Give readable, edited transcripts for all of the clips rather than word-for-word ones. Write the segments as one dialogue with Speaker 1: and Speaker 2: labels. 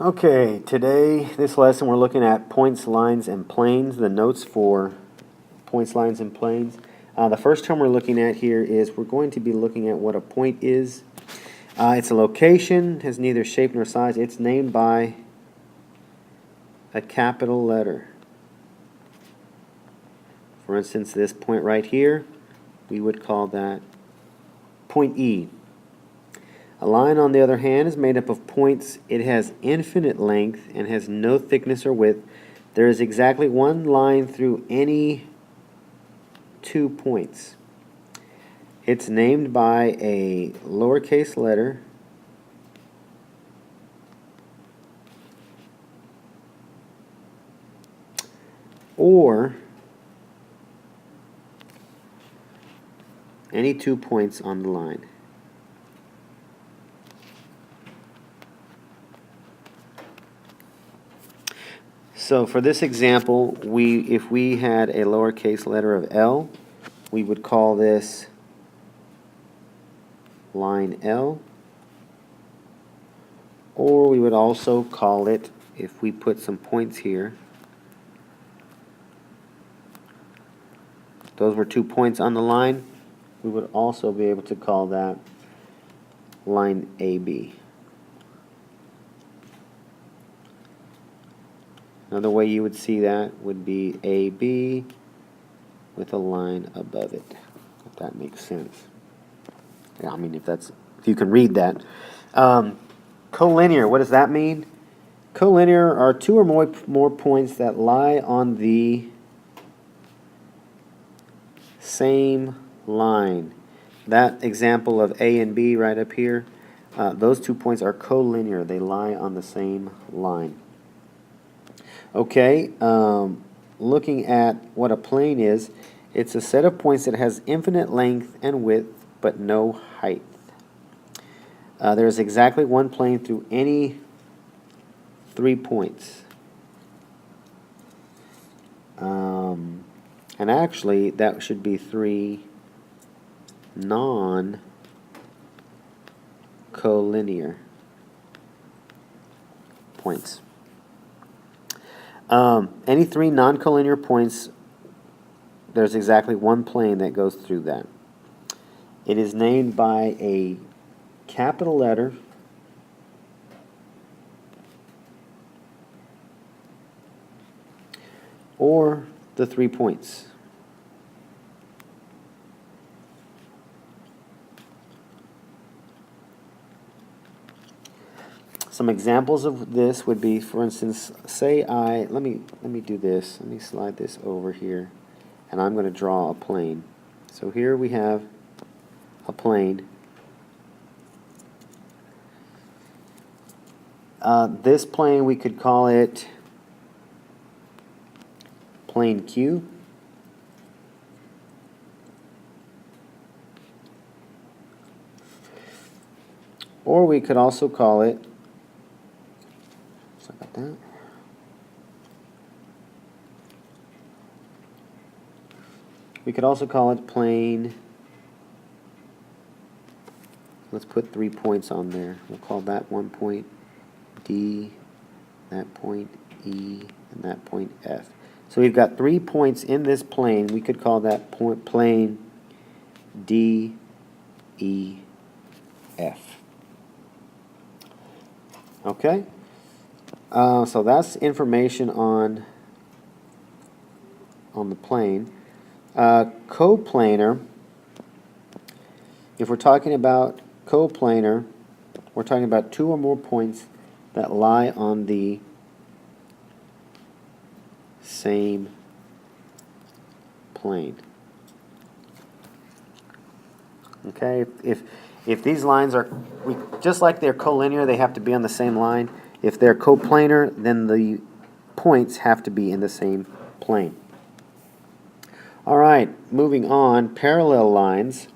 Speaker 1: Okay, today, this lesson, we're looking at points, lines, and planes, the notes for points, lines, and planes. The first term we're looking at here is we're going to be looking at what a point is. It's a location, has neither shape nor size. It's named by a capital letter. For instance, this point right here, we would call that point E. A line, on the other hand, is made up of points. It has infinite length and has no thickness or width. There is exactly one line through any 2 points. It's named by a lowercase letter or any 2 points on the line. So for this example, if we had a lowercase letter of L, we would call this line L, or we would also call it, if we put some points here, those were 2 points on the line, we would also be able to call that line AB. Another way you would see that would be AB with a line above it, if that makes sense. Yeah, I mean, if you can read that. Collinear, what does that mean? Collinear are 2 or more points that lie on the same line. That example of A and B right up here, those 2 points are collinear. They lie on the same line. Okay, looking at what a plane is, it's a set of points that has infinite length and width, but no height. There is exactly one plane through any 3 points. And actually, that should be 3 non-collinear points. Any 3 non-collinear points, there's exactly one plane that goes through that. It is named by a capital letter or the 3 points. Some examples of this would be, for instance, say let me do this. Let me slide this over here, and I'm going to draw a plane. So here we have a plane. This plane, we could call it plane Q. Or we could also call it, sorry about that. We could also call it plane, let's put 3 points on there. We'll call that one point D, that point E, and that point F. So we've got 3 points in this plane. We could call that plane D, E, F. Okay? So that's information on the plane. Coplanar, if we're talking about coplanar, we're talking about 2 or more points that lie on the same plane. Okay, if these lines are, just like they're collinear, they have to be on the same line. If they're coplanar, then the points have to be in the same plane. All right, moving on, parallel lines.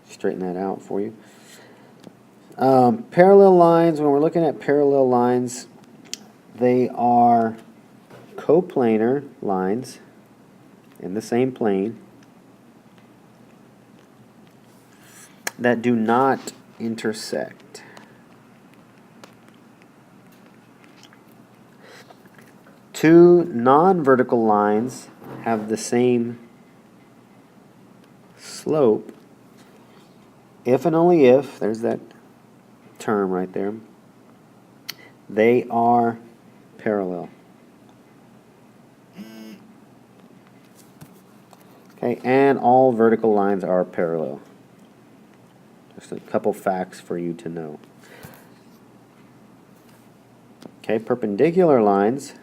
Speaker 1: Straighten that out for you. Parallel lines, when we're looking at parallel lines, they are coplanar lines in the same plane that do not intersect. two non-vertical lines have the same slope if and only if, there's that term right there, they are parallel. Okay, and all vertical lines are parallel. Just a couple facts for you to know. Okay, perpendicular lines.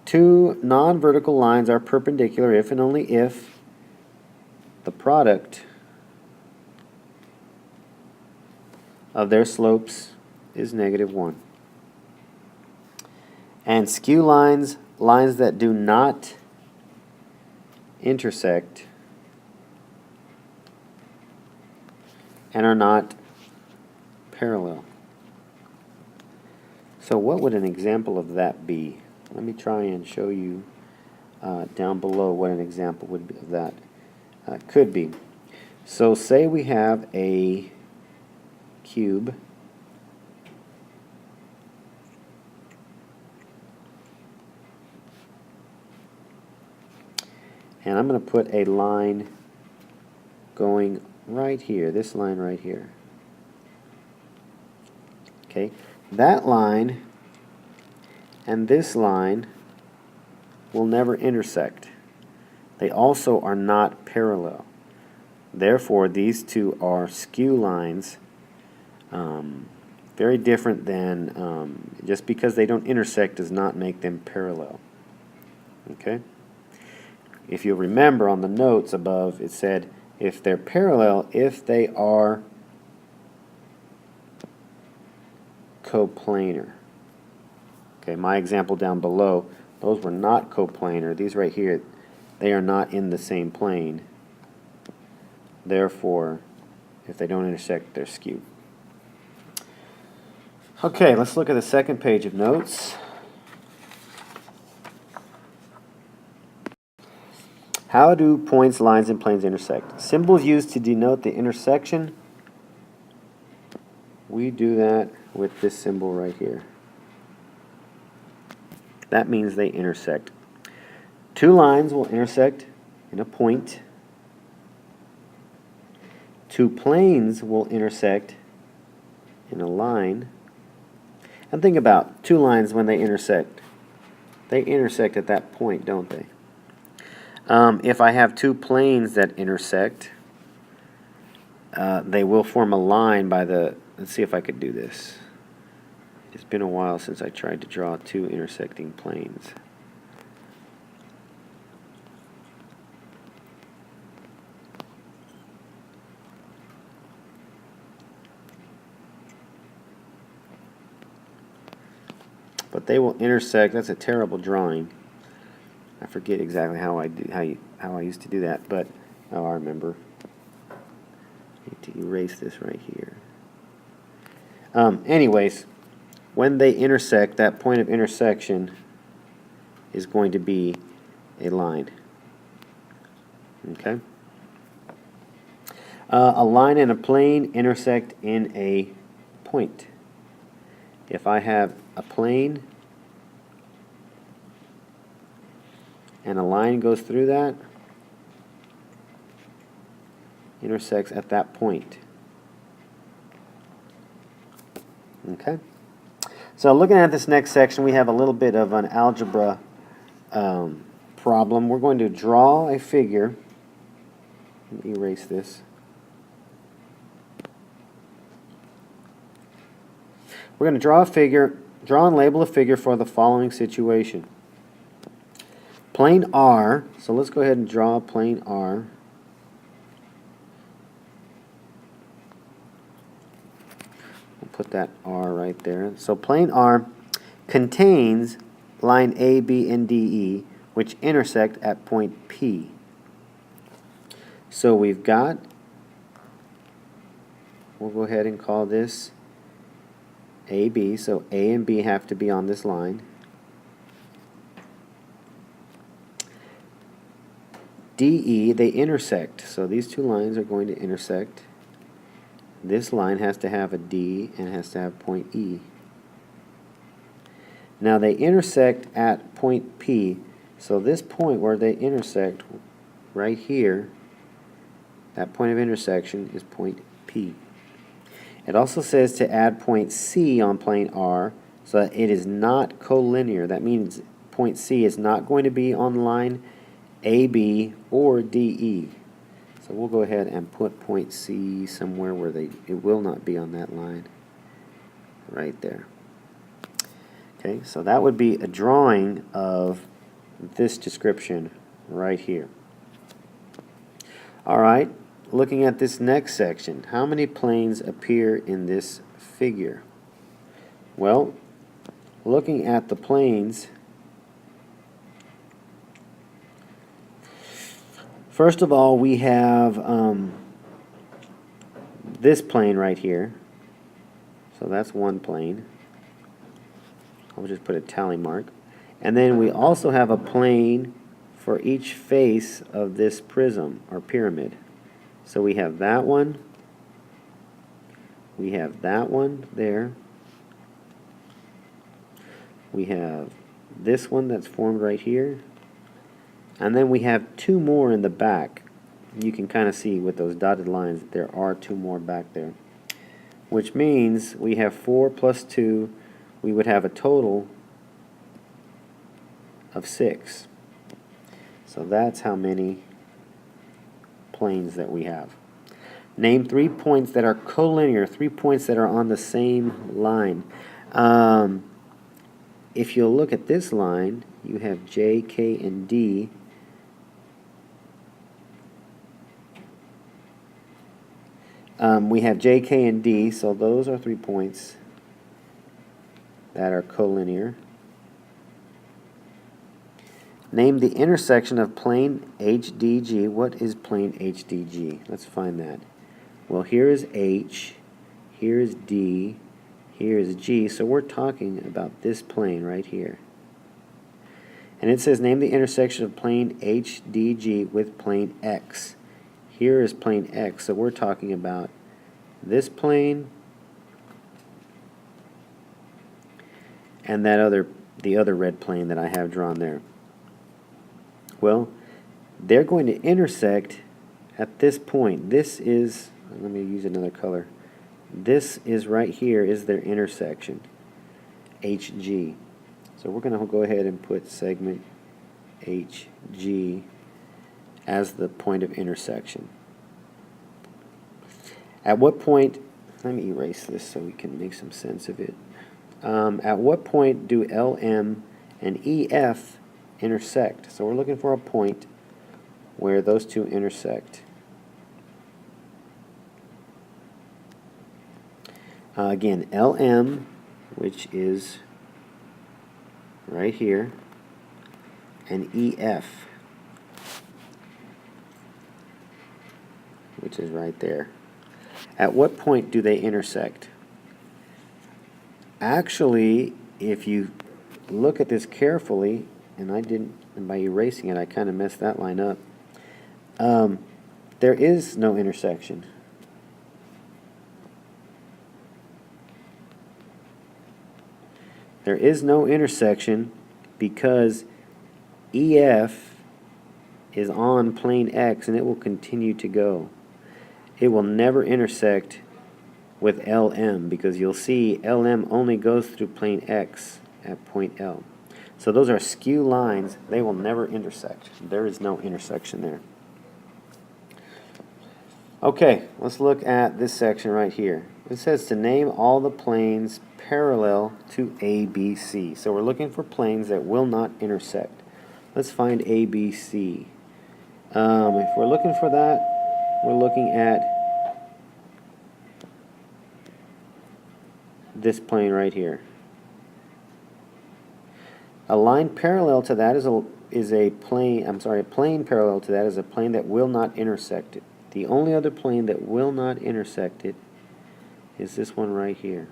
Speaker 1: Two non-vertical lines are perpendicular if and only if the product of their slopes is -1. And skew lines, lines that do not intersect and are not parallel. So what would an example of that be? Let me try and show you down below what an example would be of that could be. So say we have a cube and I'm going to put a line going right here, this line right here. Okay, that line and this line will never intersect. They also are not parallel. Therefore, these two are skew lines, very different than, just because they don't intersect does not make them parallel. Okay? If you remember on the notes above, it said if they're parallel, if they are coplanar. Okay, my example down below, those were not coplanar. These right here, they are not in the same plane. Therefore, if they don't intersect, they're skewed. Okay, let's look at the second page of notes. How do points, lines, and planes intersect? Symbols used to denote the intersection. We do that with this symbol right here. That means they intersect. Two lines will intersect in a point. Two planes will intersect in a line. And think about two lines when they intersect. They intersect at that point, don't they? If I have two planes that intersect, they will form a line by the, let's see if I could do this. It's been a while since I tried to draw two intersecting planes. But they will intersect. That's a terrible drawing. I forget exactly how I used to do that, but oh, I remember. I need to erase this right here. Anyways, when they intersect, that point of intersection is going to be a line. Okay. A line and a plane intersect in a point. If I have a plane and a line goes through that, intersects at that point. Okay? So looking at this next section, we have a little bit of an algebra problem. We're going to draw a figure. Let me erase this. We're going to draw a figure, draw and label a figure for the following situation. Plane R, so let's go ahead and draw plane R. We'll put that R right there. So plane R contains line A, B, and D, E, which intersect at point P. So we've got, we'll go ahead and call this AB, so A and B have to be on this line. DE, they intersect, so these two lines are going to intersect. This line has to have a D and has to have point E. Now they intersect at point P. So this point where they intersect right here, that point of intersection is point P. It also says to add point C on plane R so that it is not collinear. That means point C is not going to be on line AB or DE. So we'll go ahead and put point C somewhere where it will not be on that line. Right there. Okay, so that would be a drawing of this description right here. All right, looking at this next section, how many planes appear in this figure? Well, looking at the planes, first of all, we have this plane right here. So that's one plane. I'll just put a tally mark. And then we also have a plane for each face of this prism or pyramid. So we have that one. We have that one there. We have this one that's formed right here. And then we have two more in the back. You can kind of see with those dotted lines that there are two more back there. Which means we have 4 plus 2, we would have a total of 6. So that's how many planes that we have. Name 3 points that are collinear, 3 points that are on the same line. If you'll look at this line, you have J, K, and D. We have J, K, and D, so those are 3 points that are collinear. Name the intersection of plane HDG. What is plane HDG? Let's find that. Well, here is H, here is D, here is G, so we're talking about this plane right here. And it says name the intersection of plane HDG with plane X. Here is plane X, so we're talking about this plane and the other red plane that I have drawn there. Well, they're going to intersect at this point. This is, let me use another color. This is right here is their intersection, HG. So we're going to go ahead and put segment HG as the point of intersection. At what point, let me erase this so we can make some sense of it. At what point do LM and EF intersect? So we're looking for a point where those two intersect. Again, LM, which is right here, and EF, which is right there. At what point do they intersect? Actually, if you look at this carefully, and by erasing it, I kind of messed that line up. There is no intersection. There is no intersection because EF is on plane X and it will continue to go. It will never intersect with LM because you'll see LM only goes through plane X at point L. So those are skew lines. They will never intersect. There is no intersection there. Okay, let's look at this section right here. It says to name all the planes parallel to ABC. So we're looking for planes that will not intersect. Let's find ABC. If we're looking for that, we're looking at this plane right here. A line parallel to that a plane parallel to that is a plane that will not intersect it. The only other plane that will not intersect it is this one right here.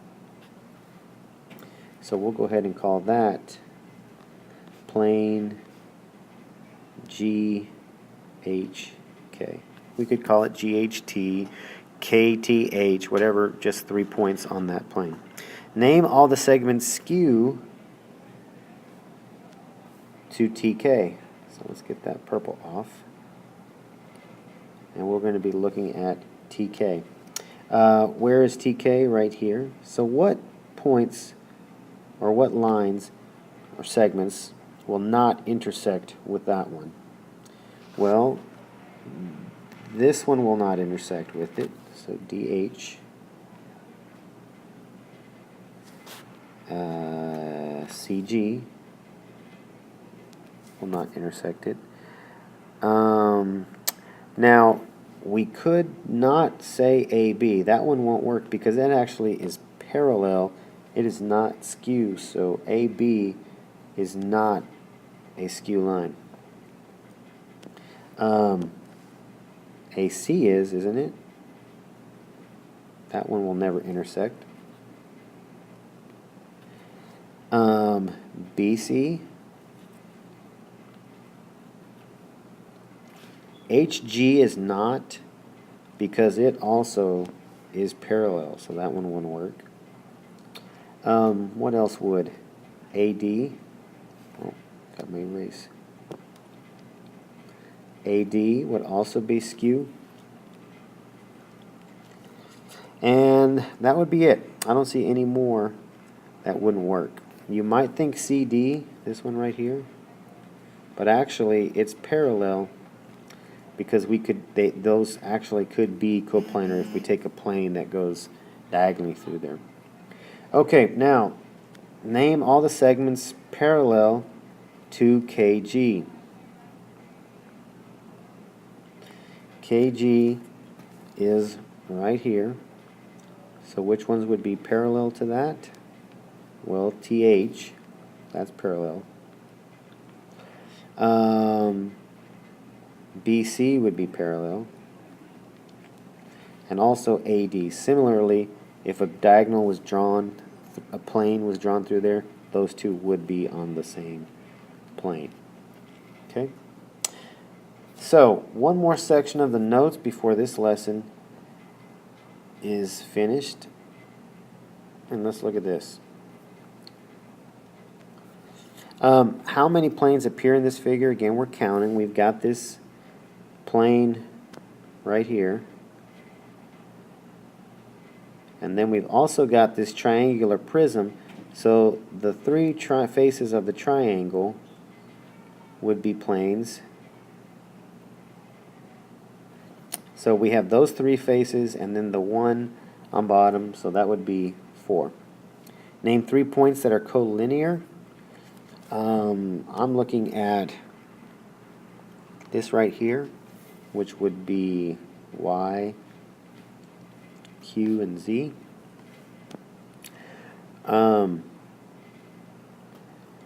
Speaker 1: So we'll go ahead and call that plane GHK. We could call it GHT, KTH, whatever, just 3 points on that plane. Name all the segments skew to TK. So let's get that purple off. And we're going to be looking at TK. Where is TK? Right here. So what points or what lines or segments will not intersect with that one? Well, this one will not intersect with it. So DH. CG will not intersect it. Now, we could not say AB. That one won't work because that actually is parallel. It is not skew, so AB is not a skew line. AC is, isn't it? That one will never intersect. BC. HG is not, because it also is parallel, so that one won't work. What else would? AD. Oh, got my erase. AD would also be skew. And that would be it. I don't see any more that wouldn't work. You might think CD, this one right here, but actually it's parallel because we could, those actually could be coplanar if we take a plane that goes diagonally through there. Okay, now name all the segments parallel to KG. KG is right here. So which ones would be parallel to that? Well, TH, that's parallel. BC would be parallel. And also AD. Similarly, if a diagonal was drawn, a plane was drawn through there, those two would be on the same plane. Okay? So, one more section of the notes before this lesson is finished. And let's look at this. How many planes appear in this figure? Again, we're counting. We've got this plane right here. And then we've also got this triangular prism. So the three faces of the triangle would be planes. So we have those three faces and then the one on bottom, so that would be 4. Name 3 points that are collinear. I'm looking at this right here, which would be Y, Q, and Z.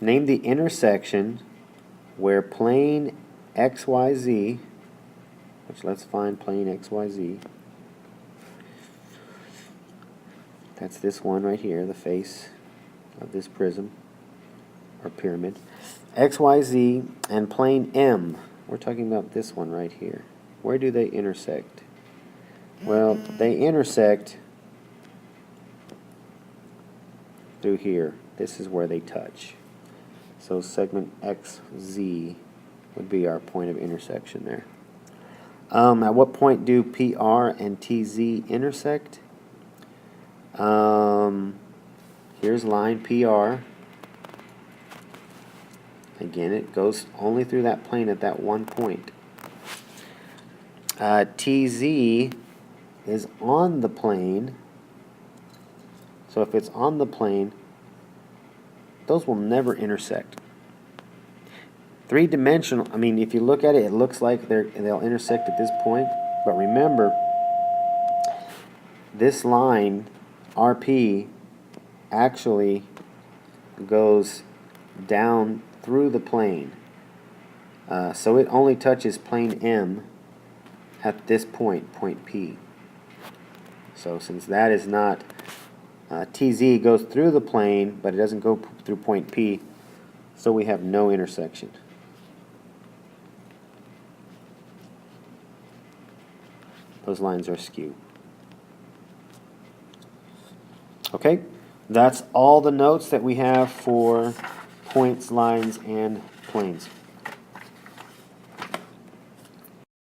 Speaker 1: Name the intersection where plane XYZ, which let's find plane XYZ. That's this one right here, the face of this prism or pyramid. XYZ and plane M. We're talking about this one right here. Where do they intersect? Well, they intersect through here. This is where they touch. So segment XZ would be our point of intersection there. At what point do PR and TZ intersect? Here's line PR. Again, it goes only through that plane at that one point. TZ is on the plane. So if it's on the plane, those will never intersect. Three-dimensional, I mean, if you look at it, it looks like they'll intersect at this point. But remember, this line, RP, actually goes down through the plane. So it only touches plane M at this point, point P. So since that is not, TZ goes through the plane, but it doesn't go through point P, so we have no intersection. Those lines are askew. Okay, that's all the notes that we have for points, lines, and planes.